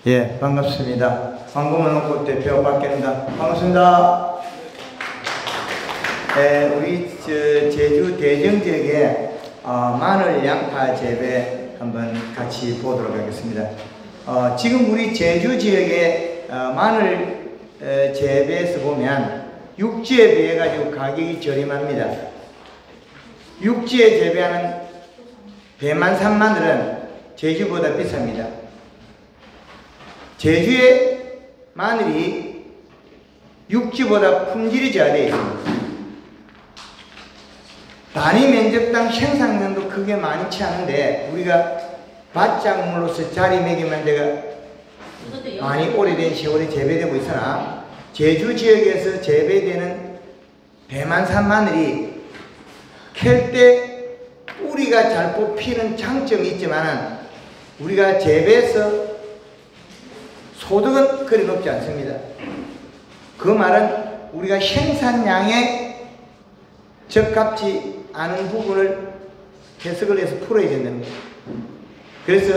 예, 반갑습니다. 황금원홍꽃 대표 박경입니다. 반갑습니다. 우리 제주 대정 지역에 마늘 양파 재배 한번 같이 보도록 하겠습니다. 지금 우리 제주 지역에 마늘 재배에서 보면 육지에 비해 가지고 가격이 저렴합니다. 육지에 재배하는 대만산 마늘은 제주보다 비쌉니다. 제주의 마늘이 육지보다 품질이 저하되어 있습니다. 단위 면적당 생산량도 크게 많지 않은데 우리가 밭작물로서 자리매김한 데가 많이 오래된 시골에 재배되고 있으나 제주 지역에서 재배되는 대만산 마늘이 캘 때 뿌리가 잘 뽑히는 장점이 있지만 우리가 재배해서 소득은 그리 높지 않습니다. 그 말은 우리가 생산량에 적합지 않은 부분을 해석을 해서 풀어야 된다는 거예요. 그래서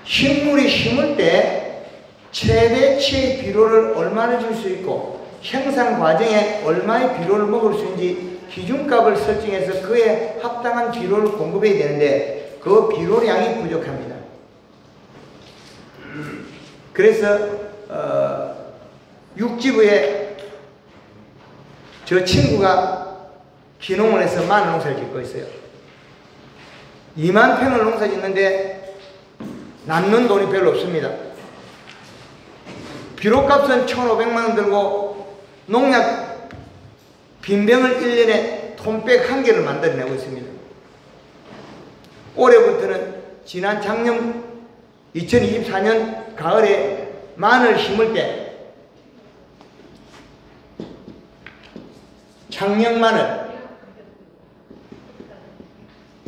식물이 심을 때 최대치의 비료를 얼마나 줄 수 있고 생산 과정에 얼마의 비료를 먹을 수 있는지 기준값을 설정해서 그에 합당한 비료를 공급해야 되는데 그 비료량이 부족합니다. 그래서 육지부에 저 친구가 기농원에서 마늘 농사를 짓고 있어요. 2만 평을 농사 짓는데 남는 돈이 별로 없습니다. 비료값은 1,500만 원 들고 농약 빈병을 1년에 톤백 1개를 만들어내고 있습니다. 올해부터는 지난 작년 2024년 가을에 마늘 심을 때 창녕 마늘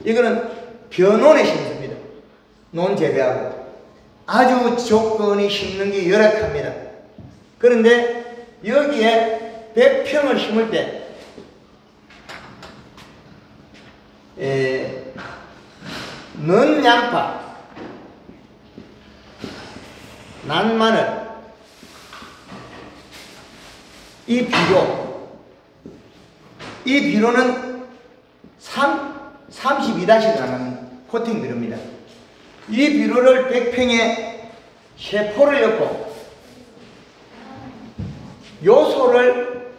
이거는 벼논에 심습니다. 논 재배하고 아주 조건이 심는 게 열악합니다. 그런데 여기에 100평을 심을 때 넌 양파, 난 마늘, 이 비료는 32-라는 코팅 비료입니다. 이 비료를 100평에 3포를 넣고 요소를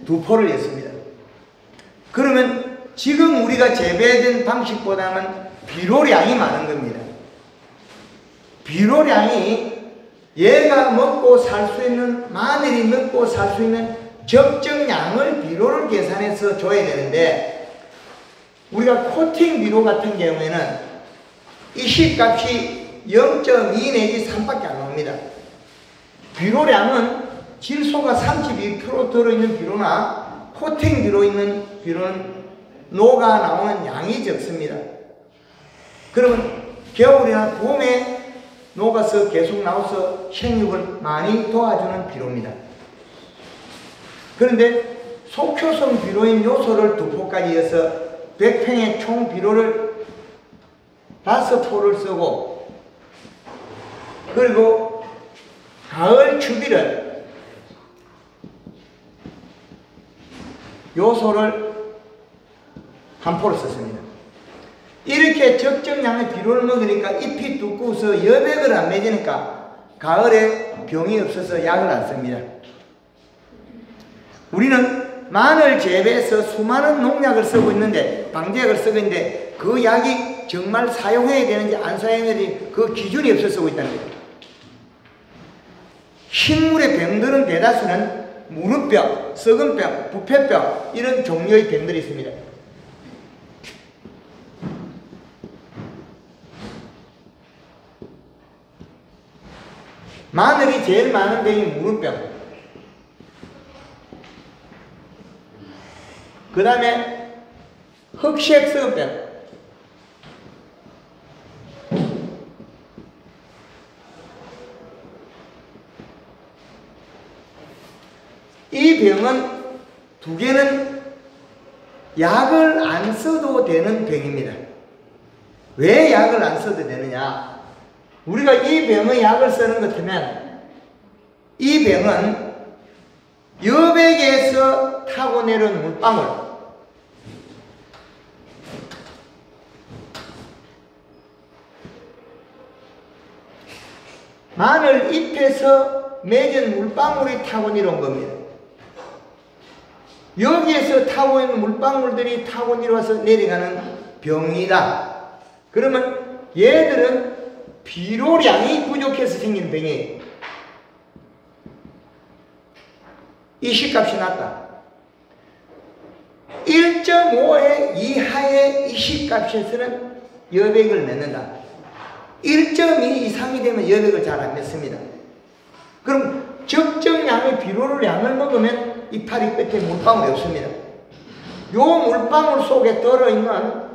2포를 넣습니다. 그러면 지금 우리가 재배된 방식보다는 비료량이 많은 겁니다. 비료량이 얘가 먹고 살 수 있는, 마늘이 먹고 살 수 있는 적정량을 비료를 계산해서 줘야 되는데 우리가 코팅 비료 같은 경우에는 이 시값이 0.2 내지 3밖에 안 나옵니다. 비료량은 질소가 32% 들어있는 비료나 코팅 비료 있는 비료는 녹아 나오는 양이 적습니다. 그러면 겨울이나 봄에 녹아서 계속 나와서 생육을 많이 도와주는 비료입니다. 그런데 속효성 비료인 요소를 2포까지 해서 100평의 총 비료를 5포를 쓰고 그리고 가을 추비를 요소를 1포를 썼습니다. 이렇게 적정량의 비료를 먹으니까 잎이 두꺼워서 여백을 안 맺으니까 가을에 병이 없어서 약을 안 씁니다. 우리는 마늘 재배에서 수많은 농약을 쓰고 있는데 방제약을 쓰고 있는데 그 약이 정말 사용해야 되는지 안 사용해야 되는지 그 기준이 없어서 쓰고 있다는 거예요. 식물의 병들은 대다수는 무름병, 썩은병, 부패병 이런 종류의 병들이 있습니다. 마늘이 제일 많은 병이 무름병, 그 다음에 흑색 썩은병, 이 병은 2개는 약을 안 써도 되는 병입니다. 왜 약을 안 써도 되느냐? 우리가 이 병의 약을 쓰는 것 같으면 이 병은 여백에서 타고 내려온 물방울, 마늘 잎에서 맺은 물방울이 타고 내려온 겁니다. 여기에서 타고 있는 물방울들이 타고 내려와서 내려가는 병이다. 그러면 얘들은 비료량이 부족해서 생긴 병이에요. 이식값이 낮다. 1.5의 이하의 이식값에서는 여백을 맺는다. 1.2 이상이 되면 여백을 잘 안 맺습니다. 그럼 적정량의 비료량을 먹으면 이파리 끝에 물방울이 없습니다. 요 물방울 속에 들어있는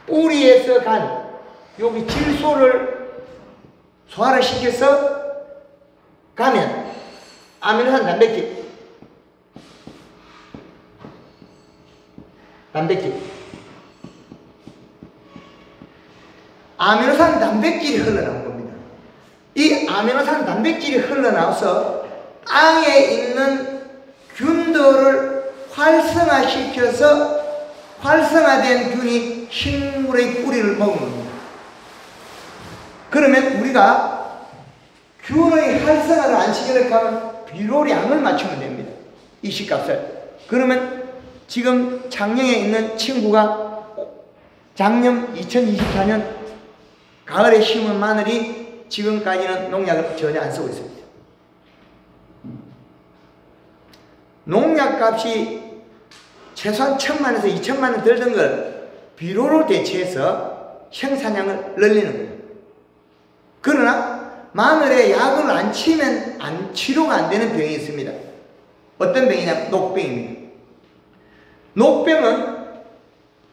뿌리에서 간 여기 질소를 소화를 시켜서 가면 아미노산 아미노산 단백질이 흘러나온 겁니다. 이 아미노산 단백질이 흘러나와서 땅에 있는 균들을 활성화시켜서 활성화된 균이 식물의 뿌리를 먹는 겁니다. 그러면 우리가 균의 활성화를 안 시키려고 하면 비료량을 맞추면 됩니다. 이식값을. 그러면 지금 작년에 있는 친구가 작년 2024년 가을에 심은 마늘이 지금까지는 농약을 전혀 안 쓰고 있습니다. 농약값이 최소한 1,000만원에서 2,000만원 들던 걸 비료로 대체해서 생산량을 늘리는 거예요. 그러나 마늘에 약을 안 치면 치료가 안 되는 병이 있습니다. 어떤 병이냐면 녹병입니다. 녹병은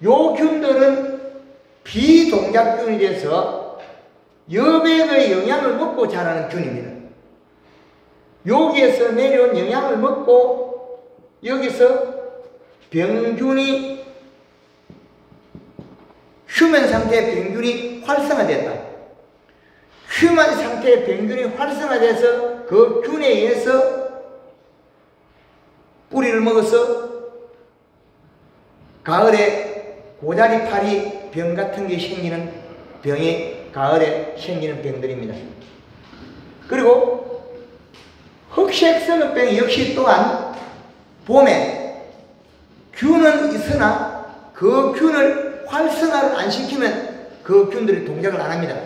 요 균들은 비동작균이 돼서 여백의 영양을 먹고 자라는 균입니다. 여기에서 내려온 영양을 먹고 여기서 병균이 휴면 상태의 병균이 활성화됐다. 휴면 상태의 병균이 활성화돼서 그 균에 의해서 뿌리를 먹어서 가을에 고자리파리 병 같은 게 생기는 병이 가을에 생기는 병들입니다. 그리고 흑색성병 역시 또한 봄에 균은 있으나 그 균을 활성화를 안 시키면 그 균들이 동작을 안 합니다.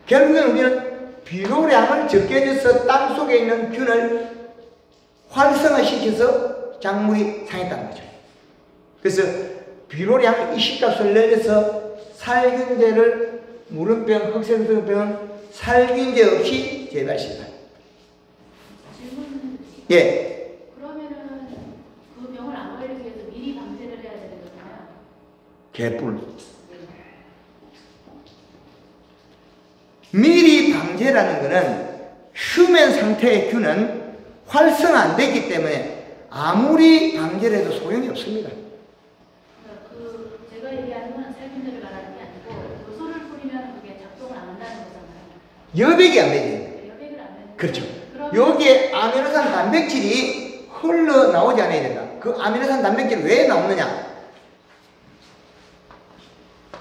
결국엔 우리는 비료량을 적게 줘서 땅속에 있는 균을 활성화시켜서 작물이 상했다는 거죠. 그래서 비료량 이식값을 늘려서 살균제를 무름병, 흑색성병은 살균제 없이 재배할 수 있다. 질문. 예. 그러면은 그 병을 안 걸리기 위해서 미리 방제를 해야 되는 거잖아요. 개뿔. 미리 방제라는 것은 휴면 상태의 균은 활성화 안 되기 때문에 아무리 방제를 해도 소용이 없습니다. 제가 얘기하는 건 살균제를 말하는 게 아니고 요소를 뿌리면 그게 작동을 안 한다는 거잖아요. 여백이 안 되죠. 여백을 안 되는. 그렇죠. 여기에 아미노산 단백질이 흘러나오지 않아야 된다. 그 아미노산 단백질이 왜 나오느냐?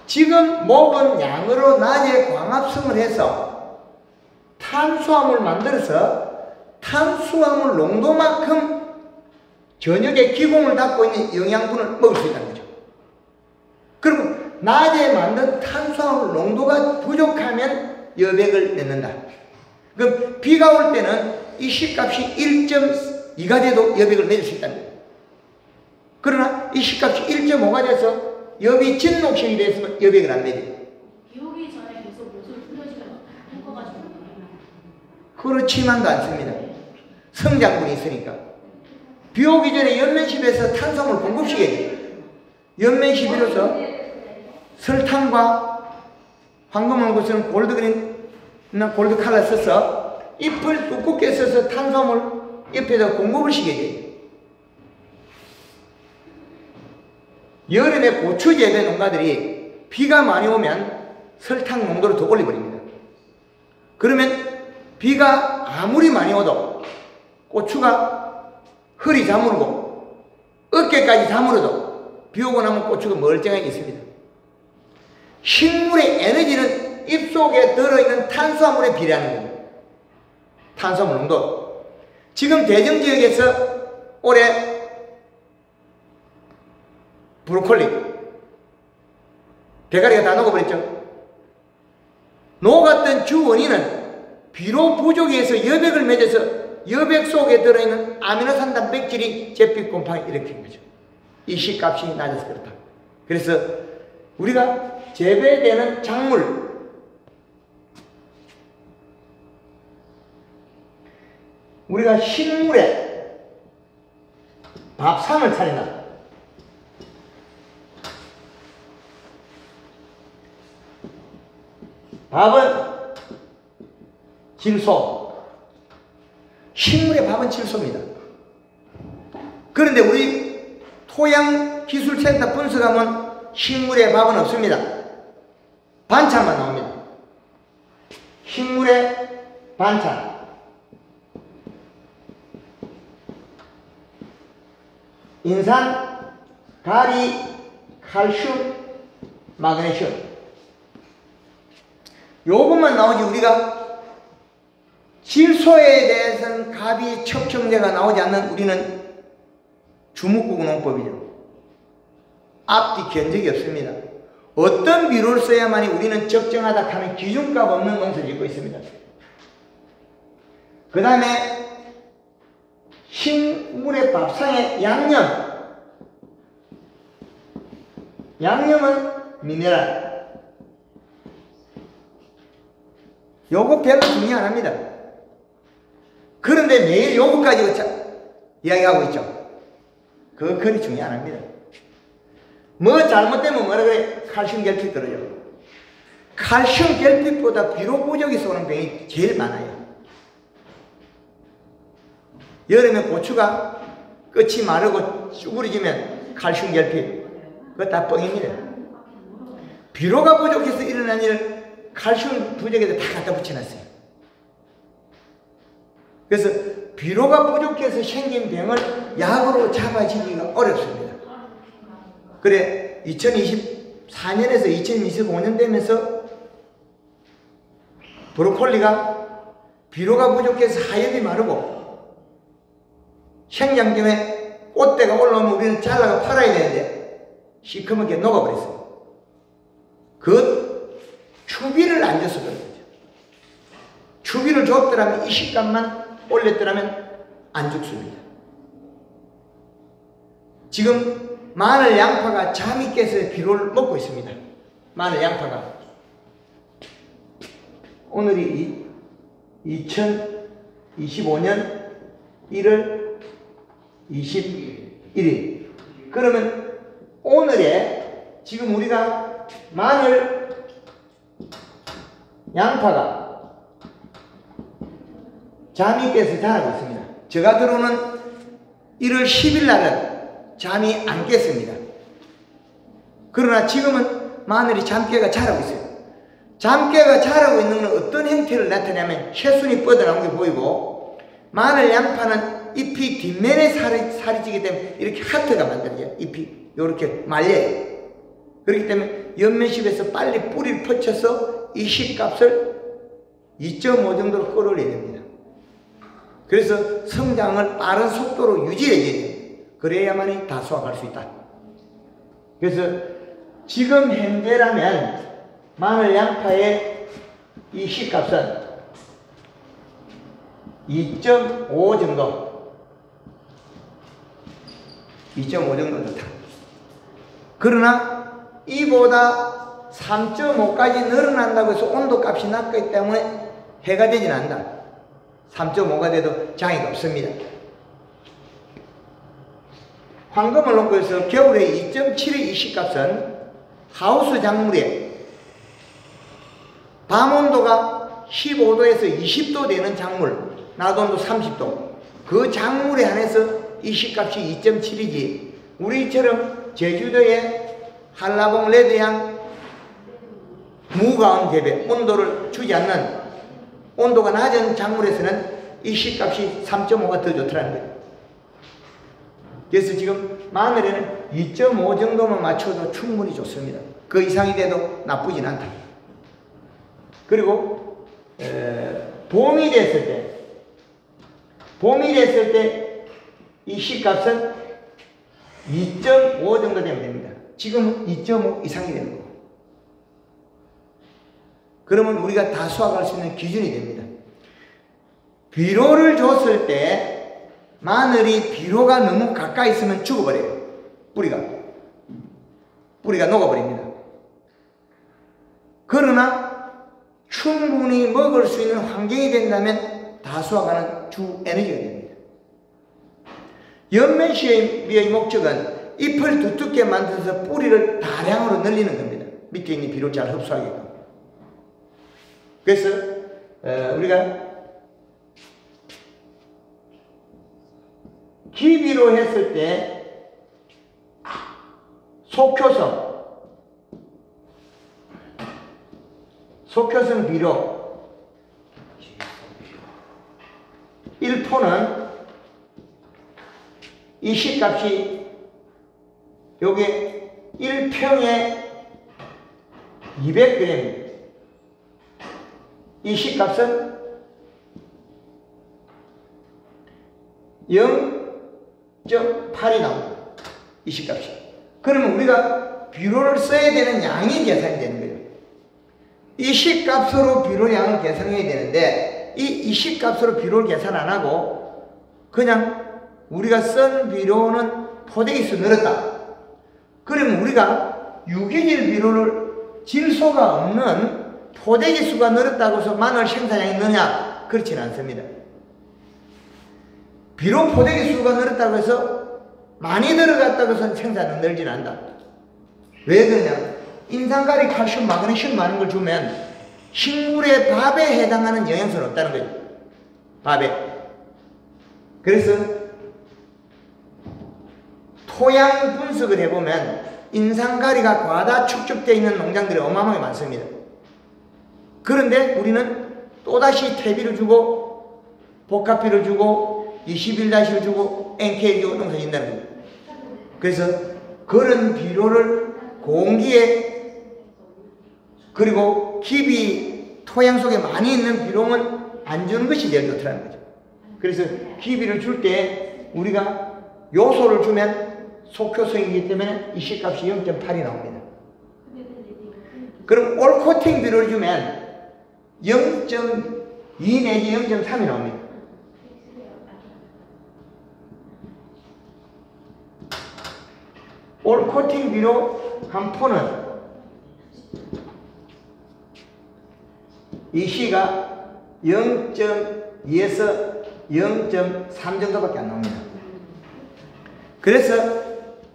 지금 먹은 양으로 낮에 광합성을 해서 탄수화물 만들어서 탄수화물 농도만큼 저녁에 기공을 닫고 있는 영양분을 먹을 수 있다는 거죠. 그럼 낮에 만든 탄수화물 농도가 부족하면 여백을 맺는다. 그럼 비가 올 때는 이 식값이 1.2가 돼도 여백을 맺을 수 있다는 거예요. 그러나 이 식값이 1.5가 돼서 엽이 진녹색이 됐으면 여백을 안 맺어요. 비 오기 전에 계속 요소를 뿌려주면 효과가 좋은 거예요. 그렇지만도 않습니다. 성장분이 있으니까. 비 오기 전에 연면십에서 탄수화물 공급시켜야 돼요. 연면십으로서 설탕과 황금을 고쓰는 골드그린이나 골드 칼라 써서 잎을 두껍게 써서 탄수화물 잎에다 공급을 시켜야 돼요. 여름에 고추 재배 농가들이 비가 많이 오면 설탕 농도를 더 올려버립니다. 그러면 비가 아무리 많이 오도 고추가 허리 자무르고 어깨까지 자무르도 비 오고 나면 고추가 멀쩡하게 있습니다. 식물의 에너지는 입속에 들어있는 탄수화물에 비례하는 겁니다. 탄수화물 농도. 지금 대정지역에서 올해 브로콜리 대가리가 다 녹아버렸죠. 녹았던 주 원인은 비료 부족에서 여백을 맺어서 여백 속에 들어있는 아미노산 단백질이 잿빛 곰팡이 일으킨 거죠. 이 씨값이 낮아서 그렇다. 그래서 우리가 재배되는 작물, 우리가 식물에 밥상을 차린다. 밥은 질소, 식물의 밥은 질소입니다. 그런데 우리 토양기술센터 분석하면 식물의 밥은 없습니다. 반찬만 나옵니다. 식물의 반찬. 인산, 가리, 칼슘, 마그네슘. 요것만 나오지 우리가 질소에 대해서는 갑이 척척내가 나오지 않는 우리는 주묵국 농법이죠. 앞뒤 견적이 없습니다. 어떤 비료를 써야만이 우리는 적정하다 하는 기준값 없는 농사를 짓고 있습니다. 그 다음에 식물의 밥상에 양념은 미네랄. 요거 별로 중요 안 합니다. 그런데 매일 요거까지 이야기하고 있죠. 그거 그리 중요 안 합니다. 뭐 잘못되면 뭐라 그래? 칼슘 결핍 그러죠. 칼슘 결핍보다 비료 부족에서 오는 병이 제일 많아요. 여름에 고추가 끝이 마르고 쭈그러지면 칼슘 결핍, 그거 다 뻥입니다. 비료가 부족해서 일어난 일 칼슘 부족에다 다 갖다 붙여놨어요. 그래서 비료가 부족해서 생긴 병을 약으로 잡아주기가 어렵습니다. 그래 2024년에서 2025년 되면서 브로콜리가 비료가 부족해서 하엽이 마르고 생장점에 꽃대가 올라오면 우리는 잘라서 팔아야 되는데 시커멓게 녹아버렸어요. 그 추비를 안 줘서 그런 거죠. 추비를 줬더라면 이 식감만 올렸더라면 안 죽습니다. 지금 마늘 양파가 잠이 깨서 비료를 먹고 있습니다. 마늘 양파가. 오늘이 2025년 1월 21일. 그러면 오늘에 지금 우리가 마늘 양파가 잠이 깨서 자라고 있습니다. 제가 들어오는 1월 10일 날은 잠이 안 깼습니다. 그러나 지금은 마늘이 잠깨가 자라고 있어요. 잠깨가 자라고 있는 건 어떤 형태를 나타내냐면 새순이 뻗어나온 게 보이고, 마늘 양파는 잎이 뒷면에 살이 찌기 때문에 이렇게 하트가 만들어져요. 잎이 이렇게 말려요. 그렇기 때문에 연면십에서 빨리 뿌리를 펼쳐서 이 씨값을 2.5 정도로 끌어올려야 됩니다. 그래서 성장을 빠른 속도로 유지해야 돼요. 그래야만이 다 수확할 수 있다. 그래서 지금 현재라면 마늘 양파의 이 씨값은 2.5 정도. 2.5 정도 좋다. 그러나 이보다 3.5까지 늘어난다고 해서 온도값이 낮기 때문에 해가 되진 않는다. 3.5가 돼도 장애가 없습니다. 황금을 놓고 해서 겨울에 2.7의 이 씨값은 하우스 작물에 밤온도가 15도에서 20도 되는 작물, 낮온도 30도, 그 작물에 한해서 이 씨값이 2.7이지 우리처럼 제주도에 한라봉 레드양 무가온 재배, 온도를 주지 않는, 온도가 낮은 작물에서는 이 C값이 3.5가 더 좋더라는 거예요. 그래서 지금 마늘에는 2.5 정도만 맞춰도 충분히 좋습니다. 그 이상이 돼도 나쁘진 않다. 그리고 봄이 됐을 때 이 C값은 2.5 정도 되면 됩니다. 지금은 2.5 이상이 되는 거고. 그러면 우리가 다 수확할 수 있는 기준이 됩니다. 비료를 줬을 때 마늘이 비료가 너무 가까이 있으면 죽어버려요. 뿌리가 녹아버립니다. 그러나 충분히 먹을 수 있는 환경이 된다면 다 수확하는 주 에너지가 됩니다. 연면시의 목적은 잎을 두껍게 만들어서 뿌리를 다량으로 늘리는 겁니다. 밑에 있는 비료를 잘 흡수하게끔. 그래서 우리가 기비로 했을 때 속효성 비료 1포는 이 C값이 요게 1평에 200g입니다. 이 C값은 0.8이 나옵니다. 이 C값이. 그러면 우리가 비료를 써야 되는 양이 계산이 되는 거예요. 이 C값으로 비료량을 계산해야 되는데 이 C값으로 비료를 계산 안 하고 그냥 우리가 쓴 비료는 포대기수 늘었다. 그러면 우리가 유기질 비료를 질소가 없는 포대기수가 늘었다고 해서 마늘 생산량이 느냐? 그렇지는 않습니다. 비료 포대기수가 늘었다고 해서 많이 들어갔다고 해서 생산은 늘지는 않는다. 왜 그러냐? 인산가리, 칼슘, 마그네슘 많은 걸 주면 식물의 밥에 해당하는 영양소는 없다는 거죠. 밥에. 그래서 토양 분석을 해보면 인산가리가 과다 축적되어 있는 농장들이 어마어마하게 많습니다. 그런데 우리는 또다시 퇴비를 주고 복합비를 주고 21-를 주고 NK를 주고 농사 짓는다는 거예요. 그래서 그런 비료를 공기에 그리고 기비 토양 속에 많이 있는 비료는 안 주는 것이 제일 좋다는 거죠. 그래서 기비를 줄 때 우리가 요소를 주면 속효성이기 때문에 이 C값이 0.8이 나옵니다. 그럼 올코팅 비료를 주면 0.2 내지 0.3이 나옵니다. 올코팅 비료 한 포는 이 C가 0.2에서 0.3 정도밖에 안 나옵니다. 그래서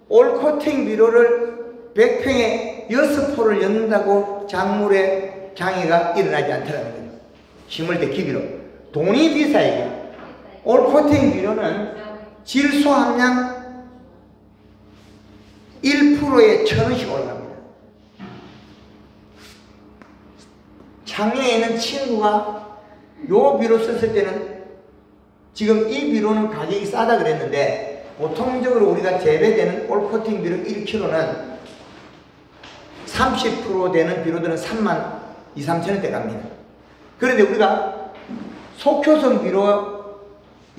올코팅 비료를 100평에 6포를 넣는다고 작물의 장애가 일어나지 않더라는 거예요. 심을 때 기비로. 돈이 비싸요. 올코팅 비료는 질소 함량 1%에 1,000원씩 올라갑니다. 작년에 있는 친구가 요 비료 썼을 때는 지금 이 비료는 가격이 싸다 그랬는데 보통적으로 우리가 재배되는 올코팅 비료 1kg는 30% 되는 비료들은 3만 2, 3천원대 갑니다. 그런데 우리가 속효성 비료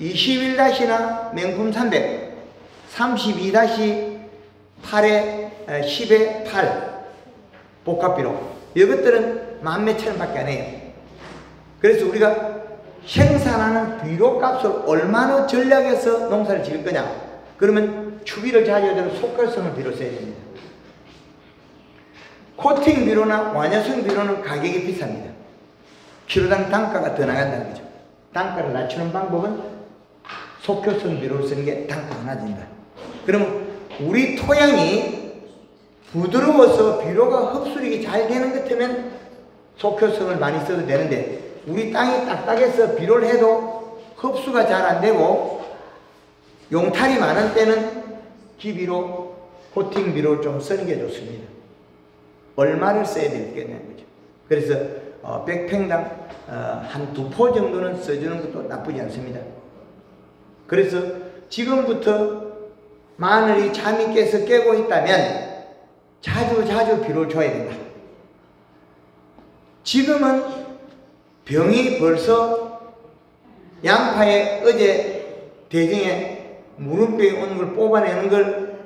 21-나 맹품 300, 32-8에 10에 8 복합비료 이것들은 만 몇천 원밖에 안 해요. 그래서 우리가 생산하는 비료 값을 얼마나 전략해서 농사를 지을 거냐? 그러면 추비를 자제하도록 속효성을 비료 써야 됩니다. 코팅 비료나 완효성 비료는 가격이 비쌉니다. 키로당 단가가 더 나간다는 거죠. 단가를 낮추는 방법은 속효성 비료를 쓰는 게 단가가 낮아진다. 그러면 우리 토양이 부드러워서 비료가 흡수력이 잘 되는 것 같으면 속효성을 많이 써도 되는데 우리 땅이 딱딱해서 비료를 해도 흡수가 잘 안 되고 용탈이 많은 때는 기비료, 코팅 비료를 좀 쓰는 게 좋습니다. 얼마를 써야 되겠냐는 거죠. 그래서 백평당 한 2포 정도는 써주는 것도 나쁘지 않습니다. 그래서 지금부터 마늘이 잠이 깨서 깨고 있다면 자주 비료를 줘야 된다. 지금은 병이 벌써 양파에 어제 대중에 무름병이 오는 걸 뽑아내는 걸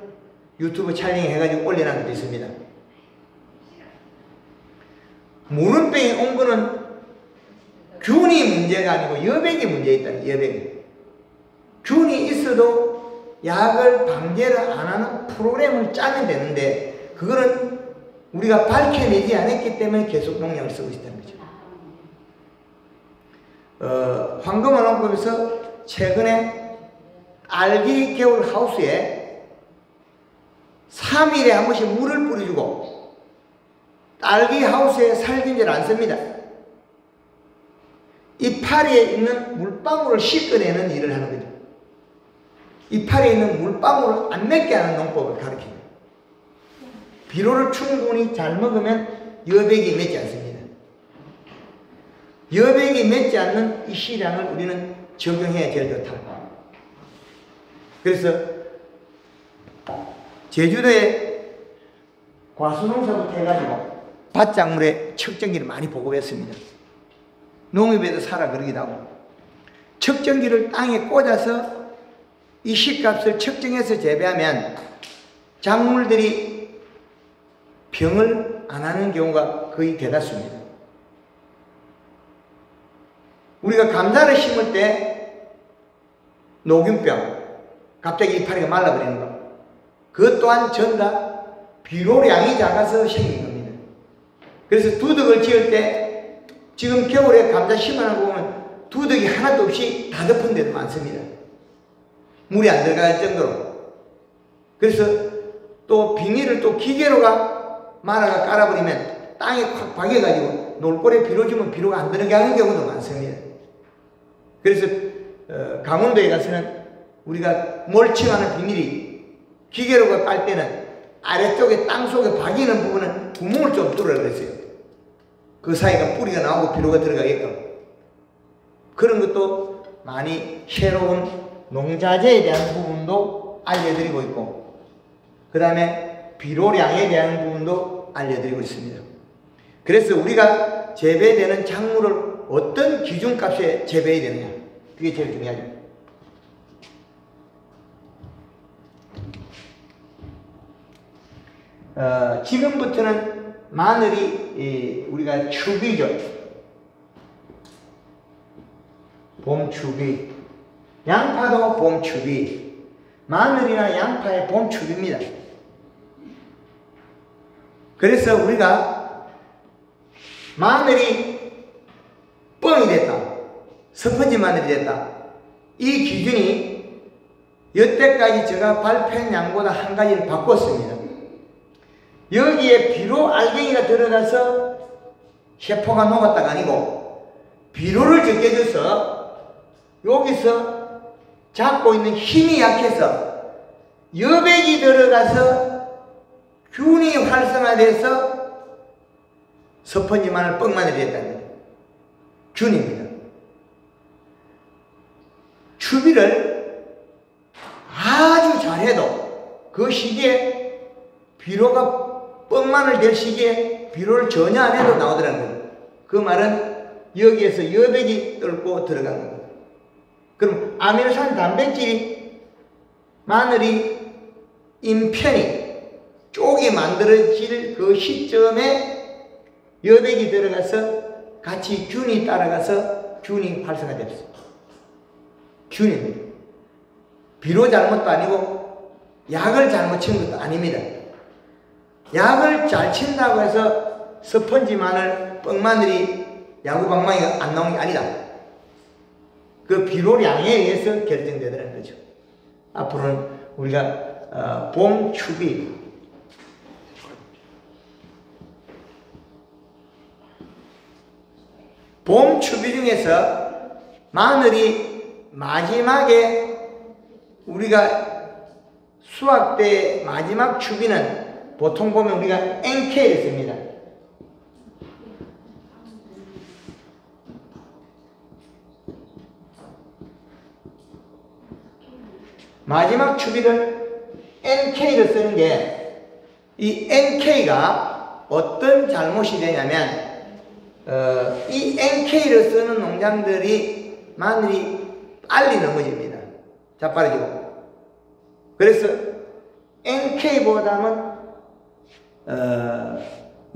유튜브 촬영해가지고 올려놓은 것도 있습니다. 무름병이 온 거는 균이 문제가 아니고 여백이 문제 있다. 여백이. 균이 있어도 약을 방제를 안 하는 프로그램을 짜면 되는데 그거는 우리가 밝혀내지 않았기 때문에 계속 농약을 쓰고 있다는 거죠. 황금원원급에서 최근에 알기 개울 하우스에 3일에 한 번씩 물을 뿌려주고 딸기 하우스에 살균제를 안 씁니다. 이파리에 있는 물방울을 씻어내는 일을 하는 거죠. 이파리에 있는 물방울을 안 맺게 하는 농법을 가르칩니다. 비료를 충분히 잘 먹으면 여백이 맺지 않습니다. 여백이 맺지 않는 이 시량을 우리는 적용해야 제일 좋다. 그래서 제주도에 과수농사부터 해가지고 밭작물에 척전기를 많이 보급했습니다. 농협에도 사라 그러기도 하고 척전기를 땅에 꽂아서 이 씨값을 측정해서 재배하면 작물들이 병을 안 하는 경우가 거의 대다수입니다. 우리가 감자를 심을 때 녹균병, 갑자기 이파리가 말라버리는 것, 그것 또한 전부 다 비료량이 작아서 생긴 겁니다. 그래서 두둑을 지을 때 지금 겨울에 감자 심어놓은 거 보면 두둑이 하나도 없이 다 덮은 데도 많습니다. 물이 안 들어갈 정도로. 그래서 또 비닐을 또 기계로가 말아가 깔아버리면 땅에 확 박여가지고 놀골에 비료 주면 비료가 안 들어가는 경우도 많습니다. 그래서 강원도에 가서는 우리가 몰칭하는 비닐이 기계로가 깔 때는 아래쪽에 땅속에 박이는 부분은 구멍을 좀 뚫으라 그랬어요. 그 사이가 뿌리가 나오고 비료가 들어가게끔. 그런 것도 많이 새로운 농자재에 대한 부분도 알려드리고 있고 그 다음에 비료량에 대한 부분도 알려드리고 있습니다. 그래서 우리가 재배되는 작물을 어떤 기준값에 재배해야 되느냐, 그게 제일 중요하죠. 지금부터는 마늘이 우리가 추비죠. 봄 추비. 양파도 봄 추비. 마늘이나 양파의 봄 추비입니다. 그래서 우리가 마늘이 뻥이 됐다, 스펀지 마늘이 됐다, 이 기준이 여태까지 제가 발표한 양보다 한 가지를 바꿨습니다. 여기에 비료 알갱이가 들어가서 세포가 녹았다가 아니고 비료를 적게 줘서 여기서 잡고 있는 힘이 약해서 여백이 들어가서 균이 활성화돼서 스펀지 마늘 뻥마늘이 됐다는 거예요. 균입니다. 추비를 아주 잘해도 그 시기에 비료가 뻥마늘 될 시기에 비료를 전혀 안 해도 나오더라는 거예요. 그 말은 여기에서 여백이 뚫고 들어간 겁니다. 그럼 아미노산 단백질이 마늘이 인편이 쪽이 만들어질 그 시점에 여백이 들어가서 같이 균이 따라가서 균이 활성화됐어요. 균입니다. 비료 잘못도 아니고 약을 잘못 친 것도 아닙니다. 약을 잘 친다고 해서 스펀지 마늘, 뻥마늘이 야구방망이가 안 나오는 게 아니다. 그 비료량에 의해서 결정되더라는 거죠. 앞으로는 우리가 봄 추비, 봄 추비 중에서 마늘이 마지막에 우리가 수확 때 마지막 추비는 보통 보면 우리가 NK를 씁니다. 마지막 추비를 NK를 쓰는 게, 이 NK가 어떤 잘못이 되냐면, 이 NK를 쓰는 농장들이 마늘이 빨리 넘어집니다. 자빠르지고. 그래서 NK보다는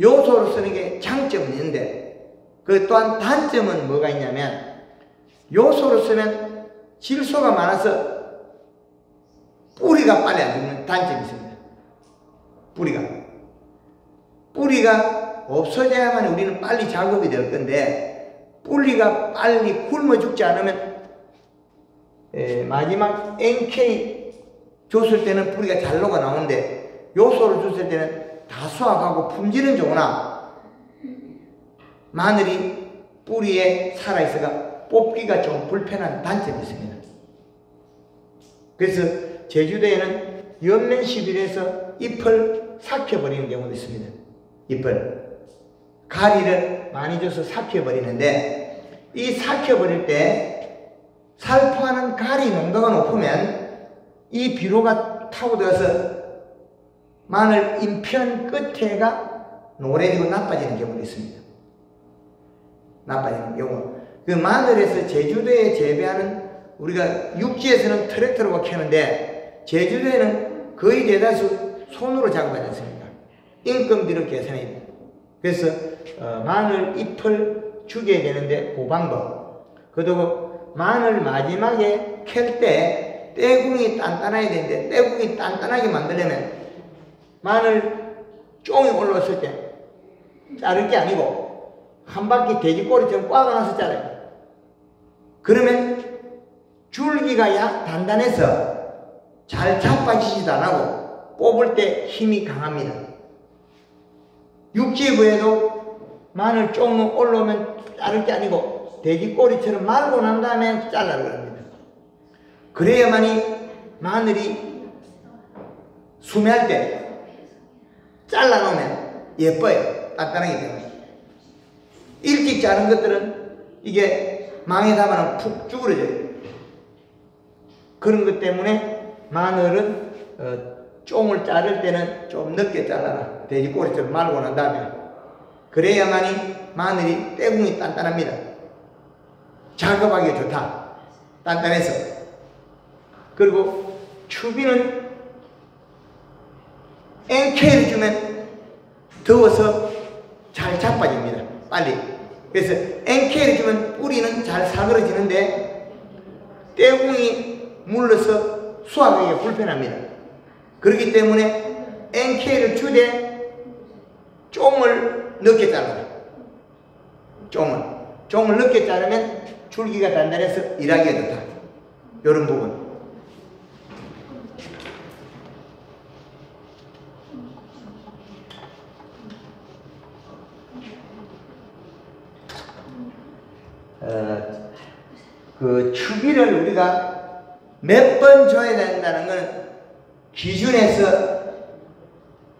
요소를 쓰는 게 장점은 있는데, 그 또한 단점은 뭐가 있냐면, 요소를 쓰면 질소가 많아서 뿌리가 빨리 안 죽는 단점이 있습니다. 뿌리가 없어져야만 우리는 빨리 작업이 될 건데, 뿌리가 빨리 굶어 죽지 않으면 마지막 NK 줬을 때는 뿌리가 잘 녹아 나오는데, 요소를 줬을 때는 다 수확하고 품질은 좋으나 마늘이 뿌리에 살아있어가 뽑기가 좀 불편한 단점이 있습니다. 그래서 제주도에는 연면 시비에서 잎을 삭혀버리는 경우도 있습니다. 잎을 가리를 많이 줘서 삭혀버리는데, 이 삭혀버릴 때 살포하는 가리 농도가 높으면 이 비료가 타고 들어서 마늘 잎편 끝에가 노래지고 나빠지는 경우도 있습니다. 나빠지는 경우. 그 마늘에서 제주도에 재배하는, 우리가 육지에서는 트랙터로 캐는데 제주도에는 거의 대다수 손으로 작업하지 않습니까? 인건비를 계산해야 돼요. 그래서 마늘 잎을 죽여야 되는데 그 방법. 그리고 마늘 마지막에 캘 때 떼궁이 단단해야 되는데, 떼궁이 단단하게 만들려면 마늘 쫑이 올라왔을 때 자를 게 아니고 한 바퀴 돼지꼬리처럼 꽈가나서 자라요. 그러면 줄기가 단단해서 잘 자빠지지도 안 하고 뽑을 때 힘이 강합니다. 육지부에도 마늘 쫑 올라오면 자를 게 아니고 돼지꼬리처럼 말고 난 다음에 잘라야 합니다. 그래야만이 마늘이 수매할 때 잘라놓으면 예뻐요. 단단하기 때문에. 일찍 자른 것들은 이게 망에 담아놓으면 푹 쭈그러져요. 그런 것 때문에 마늘은 쫑을 자를 때는 좀 늦게 잘라라. 돼지꼬리처럼 말고 난 다음에. 그래야만이 마늘이 떼궁이 단단합니다. 작업하기 좋다. 단단해서. 그리고 추비는 NK를 주면 더워서 잘 자빠집니다. 빨리. 그래서 NK를 주면 뿌리는 잘 사그러지는데 떼궁이 물러서 수확하기가 불편합니다. 그렇기 때문에 NK를 주되 쫑을 늦게 잘라요. 쫑을 늦게 자르면 줄기가 단단해서 일하기가 좋다. 이런 부분. 그 추비를 우리가 몇 번 줘야 된다는 것은 기준에서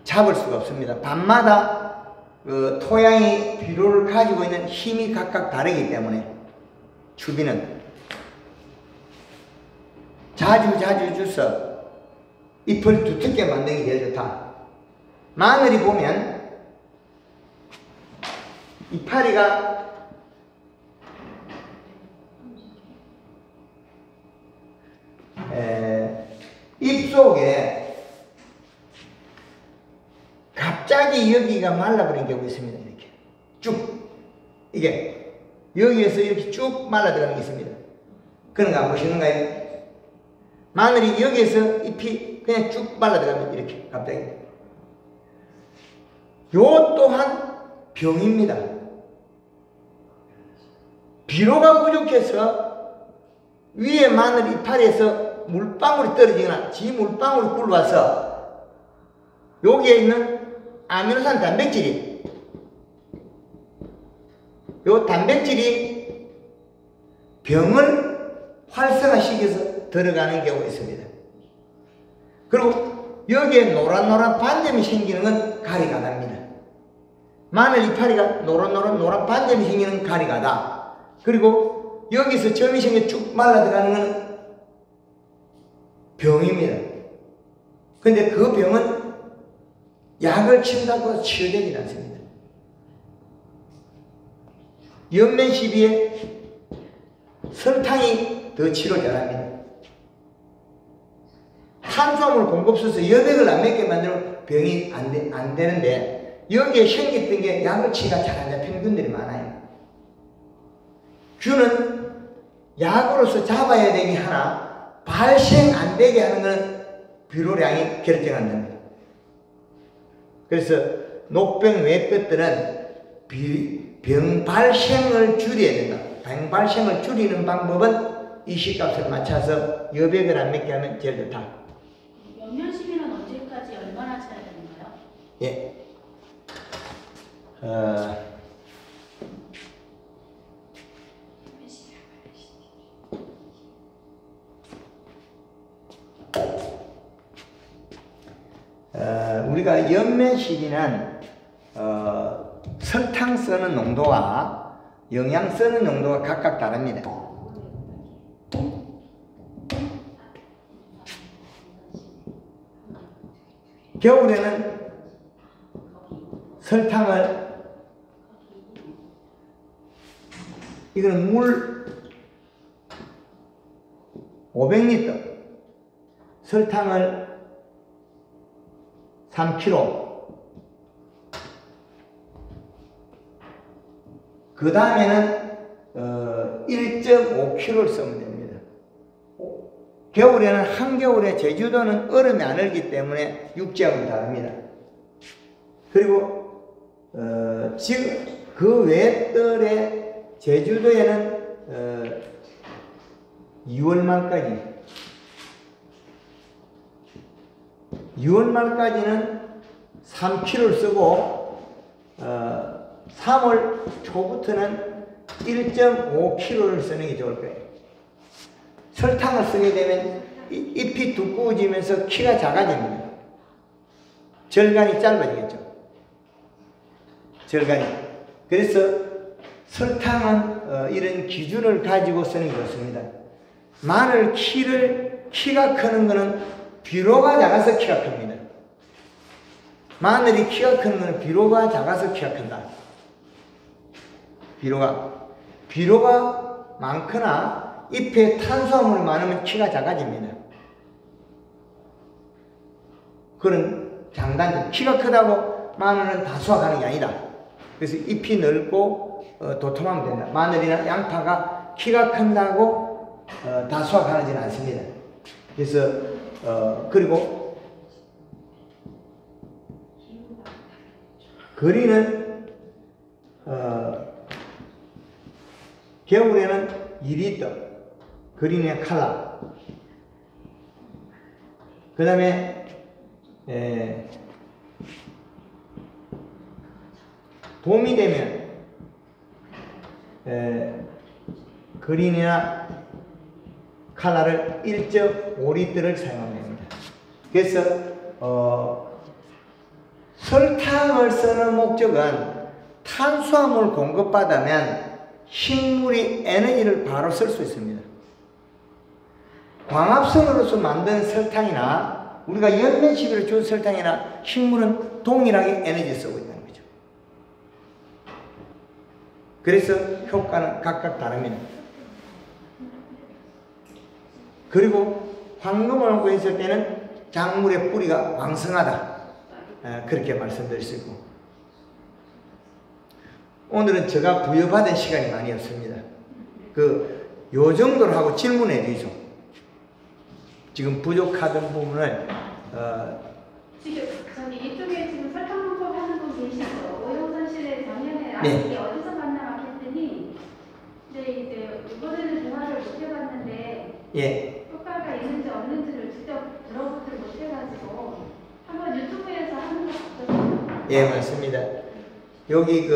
잡을 수가 없습니다. 밤마다 그 토양이 비료를 가지고 있는 힘이 각각 다르기 때문에 추비는 자주 줘서 잎을 두텁게 만드는 게 제일 좋다. 마늘이 보면 이파리가 잎 속에 갑자기 여기가 말라버린 경우가 있습니다. 이렇게 쭉 이게 여기에서 이렇게 쭉 말라 들어가는 게 있습니다. 그런 거 안 보시는가요? 마늘이 여기에서 잎이 그냥 쭉 말라 들어갑니다. 이렇게 갑자기. 요 또한 병입니다. 비료가 부족해서 위에 마늘 이파리에서 물방울이 떨어지거나 지 물방울이 굴러와서 여기에 있는 아미노산 단백질이, 요 단백질이 병을 활성화시켜서 들어가는 경우가 있습니다. 그리고 여기에 노란 반점이 생기는 건 가리가다입니다. 마늘 이파리가 노란 반점이 생기는 가리가다. 그리고 여기서 점이 생겨 쭉 말라 들어가는 건 병입니다. 근데 그 병은 약을 친다고 치유되지 않습니다. 연면 시비에 설탕이 더 치료 잘합니다. 탄수화물 공급 없어서 여백을 안 맺게 만들면 병이 안 되는데 여기에 생겼던 게 약을 치가 잘 안 잡히는 분들이 많아요. 균은 약으로서 잡아야 되게 하나 발생 안 되게 하는 것은 비료량이 결정한답니다. 그래서 녹병 외 것들은 병 발생을 줄여야 된다. 병 발생을 줄이는 방법은 이 시값을 맞춰서 여백을 안 맺게 하면 제일 좋다. 연면 시비는 언제까지 얼마나 차야 되는가요? 예. 우리가 연면 시비는 설탕 쓰는 농도와 영양 쓰는 농도가 각각 다릅니다. 겨울에는 설탕을 이거는 물 500리터 설탕을 3kg 그 다음에는 1.5kg를 쓰면 됩니다. 겨울에는 한겨울에 제주도는 얼음이 안 얼기 때문에 육지하고는 다릅니다. 그리고 지금 그 외 뜰에 제주도에는 2월 말까지는 3kg를 쓰고 3월 초부터는 1.5kg를 쓰는 게 좋을 거예요. 설탕을 쓰게 되면 잎이 두꺼워지면서 키가 작아집니다. 절간이 짧아지겠죠. 절간이. 그래서 설탕은 이런 기준을 가지고 쓰는 게 좋습니다. 마늘 키가 크는 거는 비료가 작아서 키가 큽니다. 마늘이 키가 크는 거는 비료가 작아서 키가 큰다. 비료가 많거나 잎에 탄수화물이 많으면 키가 작아집니다. 그런 장단점. 키가 크다고 마늘은 다 수확하는 게 아니다. 그래서 잎이 넓고 도톰하면 된다. 마늘이나 양파가 키가 큰다고 다 수확하지는 않습니다. 그래서 그리고 거리는 겨울에는 2리터 거리는 칼라. 그 다음에 봄이 되면 그린이나 칼라를 1.5리터를 사용하면 됩니다. 그래서 설탕을 쓰는 목적은 탄수화물 공급받으면 식물이 에너지를 바로 쓸 수 있습니다. 광합성으로서 만든 설탕이나 우리가 연면 시비로 준 설탕이나 식물은 동일하게 에너지 쓰고 있다는 거죠. 그래서 효과는 각각 다릅니다. 그리고 황금을 구했을 때는 작물의 뿌리가 왕성하다. 그렇게 말씀드릴 수 있고, 오늘은 제가 부여받은 시간이 많이 없습니다. 요 정도로 하고 질문해 주시죠. 지금 부족하던 부분을 지금 저기 이쪽에 지금 설탕 공법 하는 분 계시죠? 오영선실에 작년에 네. 이게 어디서 봤나 했더니 이제 이번에는 대화를 못 해봤는데 예. 효과가 있는지 없는지를 직접 들어보지를 못해가지고 한번 유튜브에서 하는 거 봤거든요. 예, 맞습니다. 여기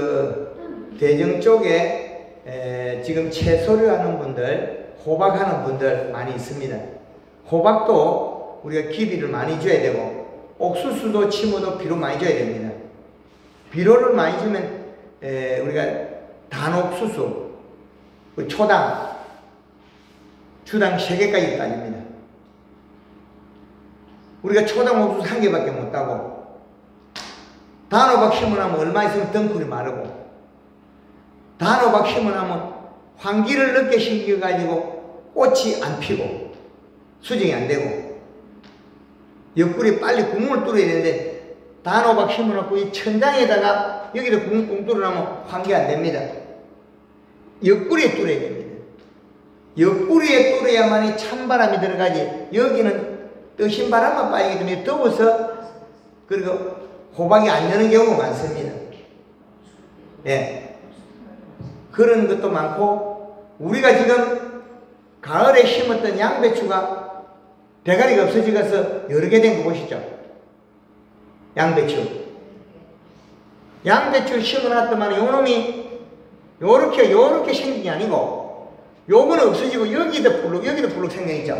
대정 쪽에 지금 채소를 하는 분들, 호박하는 분들 많이 있습니다. 호박도 우리가 기비를 많이 줘야 되고, 옥수수도 치모도 비료 많이 줘야 됩니다. 비료를 많이 주면 우리가 단옥수수, 초당, 주당 3개까지 따집니다. 우리가 초당 옥수수 한 개밖에 못 따고 단호박 심어나면 얼마 있으면 덩굴이 마르고 단호박 심어나면 환기를 늦게 심겨가지고 꽃이 안 피고 수정이 안 되고 옆구리 빨리 구멍을 뚫어야 되는데 단호박 심어놓고 이 천장에다가 여기다 구멍 뻥 뚫어놓으면 환기 안 됩니다. 옆구리에 뚫어야 됩니다. 옆구리에 뚫어야만이 찬바람이 들어가지 여기는 뜨신 바람만 빠지기 때문에 더워서 그리고 호박이 안 여는 경우가 많습니다. 예. 그런 것도 많고 우리가 지금 가을에 심었던 양배추가 대가리가 없어지면서 여러 개 된 거 보시죠. 양배추 심어놨더만 요놈이 요렇게 생긴 게 아니고 요거는 없어지고 여기도 불룩 생겨있죠.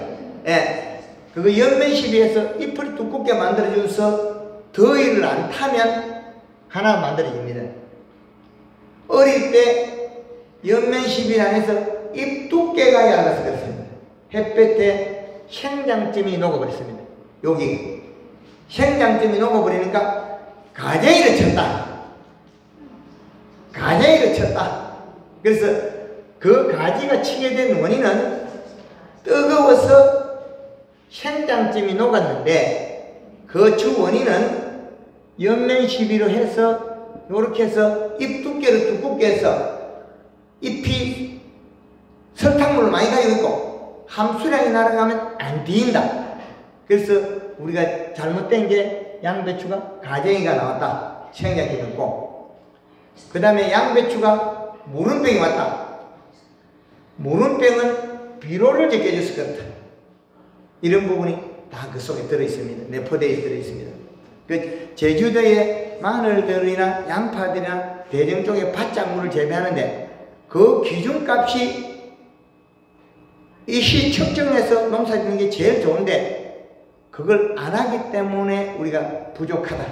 예. 그거 연면시비해서 잎을 두껍게 만들어줘서 더위를 안 타면 하나 만들어집니다. 어릴 때 연면시비를 해서 잎 두께가 얇아서 그렇습니다. 햇볕에 생장점이 녹아버렸습니다. 여기 생장점이 녹아버리니까 가재기를 쳤다. 그래서 그 가지가 치게 된 원인은 뜨거워서 생장점이 녹았는데 그 주 원인은 연면시비로 해서 이렇게 해서 잎 두께를 두껍게 해서 잎이 설탕물을 많이 가지고 있고 함수량이 날아가면 안 뒤인다. 그래서 우리가 잘못된 게 양배추가 가쟁이가 나왔다. 생략해 놓고 그 다음에 양배추가 무름병이 왔다. 무름병은 비료를 제껴줬을 것 같아. 이런 부분이 다 그 속에 들어있습니다. 내포되어 들어있습니다. 그 제주도의 마늘들이나 양파들이나 대정 쪽의 밭작물을 재배하는데 그 기준값이 이시 측정해서 농사 짓는 게 제일 좋은데 그걸 안 하기 때문에 우리가 부족하다.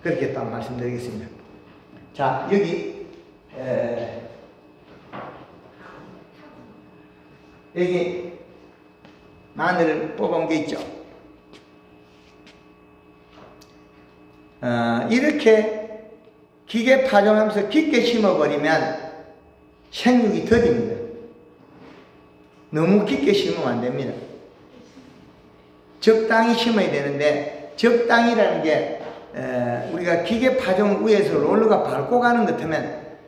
그렇게 딱 말씀드리겠습니다. 자, 여기 여기 마늘을 뽑아온 게 있죠. 이렇게 기계 파종하면서 깊게 심어버리면 생육이 더딥니다. 너무 깊게 심으면 안 됩니다. 적당히 심어야 되는데 적당이라는 게 우리가 기계 파종 위에서 롤러가 밟고 가는 것 같으면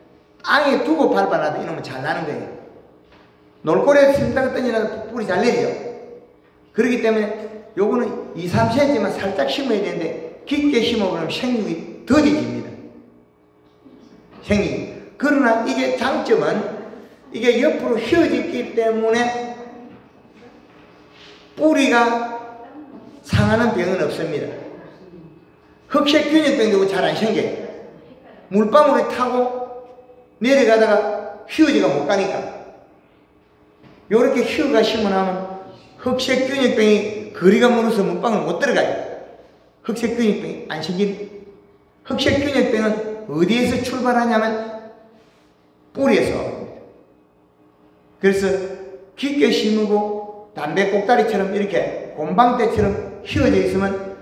땅에 두고 밟아놔도 이놈은 잘 나는 거예요. 놀고래에서 심다가 던지나도 뿌리 잘 내리죠. 그렇기 때문에 요거는 2-3cm만 살짝 심어야 되는데 깊게 심어보면 생육이 더뎌집니다. 생육이. 그러나 이게 장점은 이게 옆으로 휘어졌기 때문에 뿌리가 상하는 병은 없습니다. 흑색균열병도 잘 안 생겨요. 물방울이 타고 내려가다가 휘어지가 못 가니까. 요렇게 휘어가 심어나면 흑색균열병이 거리가 멀어서 물방울 못 들어가요. 흑색균열병이 안 생긴. 흑색균열병은 어디에서 출발하냐면 뿌리에서 옵니다. 그래서 깊게 심고 담배 꼭다리처럼 이렇게 곰방대처럼 휘어져 있으면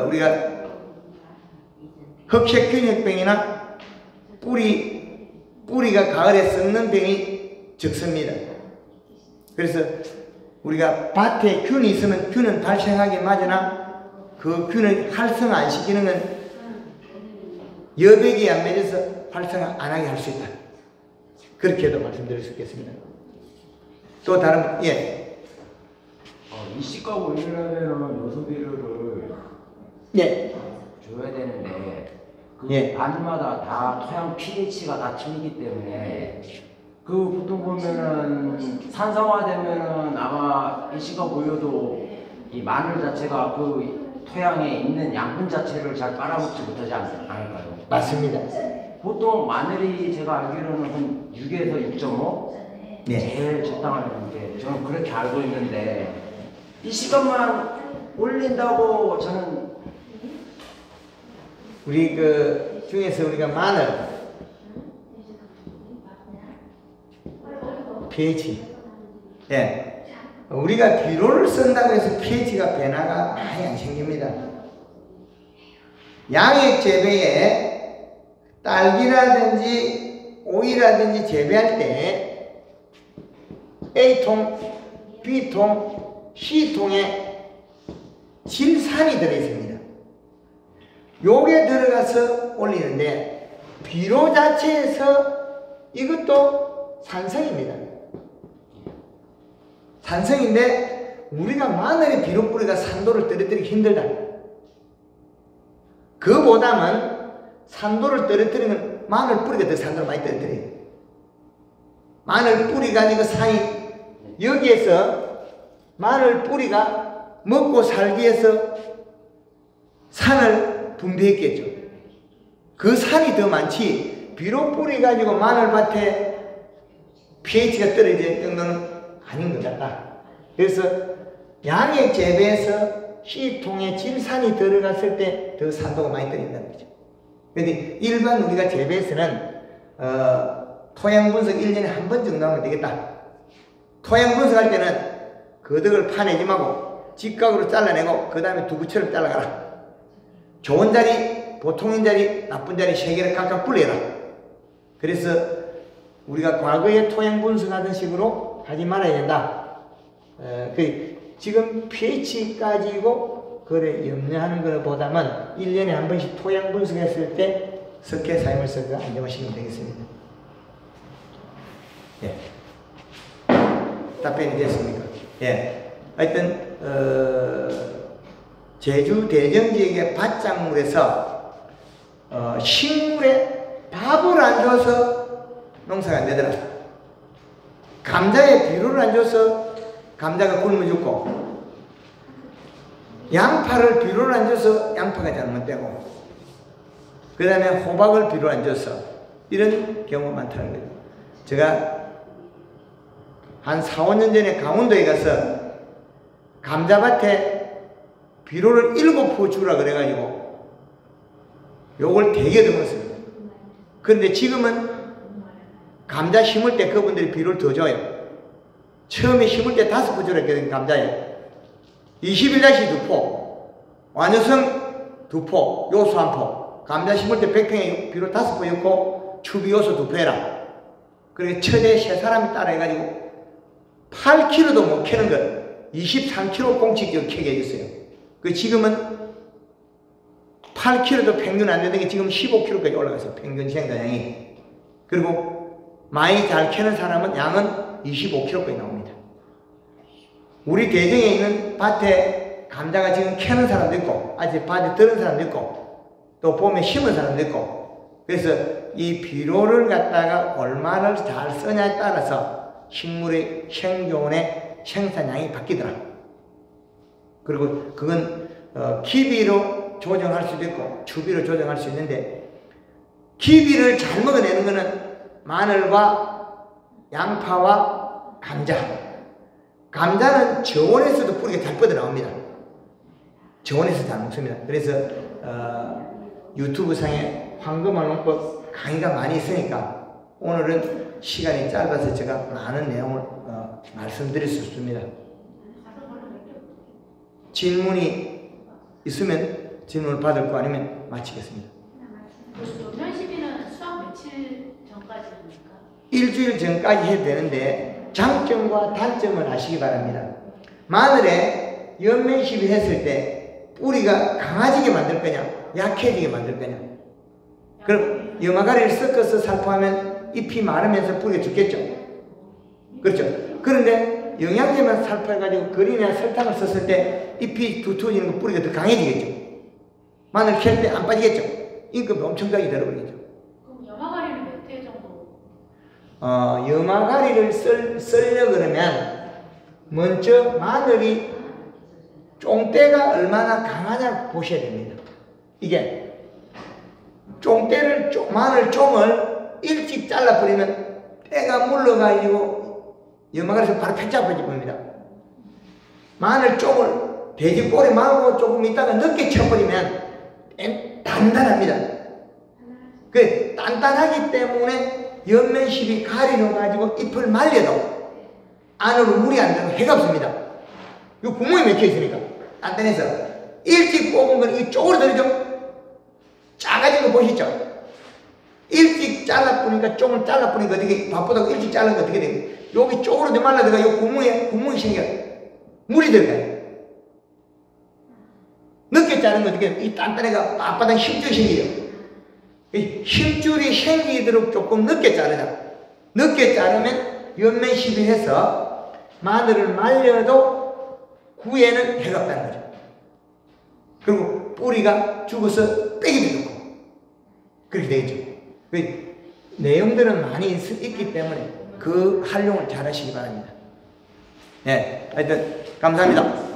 우리가 흑색균열병이나 뿌리가 가을에 썩는 병이 적습니다. 그래서 우리가 밭에 균이 있으면 균은 발생하게 맞으나 그 균을 활성화 안 시키는 건 여백이 안 맺어서 활성화 안 하게 할 수 있다. 그렇게도 말씀드릴 수 있겠습니다. 또 다른, 예. 이씨가 올리려면 요소비료를 예. 줘야 되는데 그 예. 반마다 다 토양 pH가 다 틀리기 때문에 그 보통 보면은 산성화되면은 아마 이씨가 올려도 이 마늘 자체가 그 토양에 있는 양분 자체를 잘 빨아먹지 못하지 않을까요? 맞습니다. 보통 마늘이 제가 알기로는 한 6에서 6.5 네. 제일 적당한 게 저는 그렇게 알고 있는데 이 시간만 올린다고 저는 우리 그 중에서 우리가 마늘 pH 예 우리가 비료를 쓴다고 해서 pH가 변화가 많이 안 생깁니다. 양액 재배에 딸기라든지 오이라든지 재배할 때 A통, B통, C통에 질산이 들어있습니다. 요게 들어가서 올리는데 비료 자체에서 이것도 산성입니다. 산성인데 우리가 마늘의 비료 뿌리가 산도를 떨어뜨리기 힘들다. 그보다는 산도를 떨어뜨리면 마늘 뿌리가 더 산도를 많이 떨어뜨려요. 마늘 뿌리 가지고 산이 여기에서 마늘 뿌리가 먹고 살기 위해서 산을 분비했겠죠. 그 산이 더 많지 비료 뿌리 가지고 마늘밭에 pH가 떨어질 정도는 아닌 것 같다. 그래서 양액 재배에서 C통에 질산이 들어갔을 때 더 산도가 많이 떨어진다는 거죠. 그런데 일반 우리가 재배에서는 토양 분석 1년에 한 번 정도 하면 되겠다. 토양 분석할 때는 거덕을 파내지 말고 직각으로 잘라내고 그 다음에 두부처럼 잘라가라. 좋은 자리, 보통인 자리, 나쁜 자리 3개를 각각 분리해라. 그래서 우리가 과거에 토양 분석하던 식으로 하지 말아야 된다. 지금 pH 가지고 그래 염려하는 것보다는 1년에 한 번씩 토양 분석했을 때 석회 사용을 써서 안정하시면 되겠습니다. 예. 답변이 됐습니까? 예. 하여튼 제주 대전 지역의 밭작물에서 식물에 밥을 안 줘서 농사가 안 되더라. 감자에 비료를 안 줘서 감자가 굶어 죽고, 양파를 비료를 안 줘서 양파가 잘못되고, 그 다음에 호박을 비료 안 줘서 이런 경우가 많다는 거예요. 제가 한 4, 5년 전에 강원도에 가서 감자밭에 비료를 7포 주라 그래가지고 요걸 되게 들었습니다. 그런데 지금은 감자 심을 때 그분들이 비료를 더 줘요. 처음에 심을 때 5포 주라 했거든요. 감자에 21-2포, 완효성 2포, 요소 1포. 감자 심을 때 100평에 비료 5포 넣고 추비 요소 2포 해라. 그렇게 천에 3사람이 따라 해가지고 8kg도 못 캐는 걸 23kg 공치기로 캐게 해줬어요. 그 지금은 8kg도 평균 안 되는 게 지금 15kg까지 올라갔어요. 평균 생산량이. 그리고 많이 잘 캐는 사람은 양은 25kg까지 나옵니다. 우리 대전에 있는 밭에 감자가 지금 캐는 사람도 있고, 아직 밭에 들은 사람도 있고, 또 봄에 심은 사람도 있고, 그래서 이 비료를 갖다가 얼마나 잘 쓰냐에 따라서 식물의 생존의 생산량이 바뀌더라. 그리고 그건 기비로 조정할 수도 있고 추비로 조정할 수 있는데, 기비를 잘 먹어내는 것은 마늘과 양파와 감자. 감자는 저온에서도 뿌리가 잘 뻗어나옵니다. 저온에서 잘 먹습니다. 그래서 유튜브 상에 황금알 농법 강의가 많이 있으니까 오늘은 시간이 짧아서 제가 많은 내용을 말씀드릴 수 없습니다. 질문이 있으면 질문을 받을 거 아니면 마치겠습니다. 노면 시비는 수확 며칠 전까지입니까? 일주일 전까지 해도 되는데 장점과 단점을 아시기 바랍니다. 마늘에 연면 시비 했을 때 뿌리가 강해지게 만들 거냐 약해지게 만들 거냐. 그럼 염화가리를 섞어서 살포하면 잎이 마르면서 뿌리가 죽겠죠. 그렇죠. 그런데 영양제만 살포해가지고 거리나 설탕을 썼을 때 잎이 두터워지는 거 뿌리가 더 강해지겠죠. 마늘 캘 때 안 빠지겠죠. 임금이 엄청나게 들어버리겠죠. 그럼 염화가리는 몇 회 정도? 염화가리를 쓰려 그러면 먼저 마늘이 쫑대가 얼마나 강하냐 보셔야 됩니다. 이게 쫑대를 마늘 쫑을 일찍 잘라버리면 때가 물러가지고 염화가리에서 바로 팩 잡아집니다. 마늘 쫑을 돼지 꼬리 말고 조금 있다가 늦게 쳐버리면 단단합니다. 그 단단하기 때문에 연면십이 가리로 가지고 잎을 말려도 안으로 물이 안 들고 해가 없습니다. 이 구멍이 막혀 있으니까 단단해서 일찍 뽑은 건 이 쪽으로 들어죠. 작아진 거 보시죠. 일찍 잘라보니까 쪽을 잘라보니까 어떻게 바쁘다고 일찍 자른 거 어떻게 돼? 여기 쪽으로 말라 들어가 이 구멍이 생겨 물이 들어가요. 늦게 자른 거 어떻게 돼? 이 단단해가 앞바닥 힘줄이 생기죠. 이 힘줄이 생기도록 조금 늦게 자르자. 늦게 자르면 옆면 시비해서 마늘을 말려도 구에는 해가 없다는 거죠. 그리고 뿌리가 죽어서 빼기도 좋고 그렇게 되겠죠. 내용들은 많이 있기 때문에 그 활용을 잘 하시기 바랍니다. 네, 하여튼 감사합니다.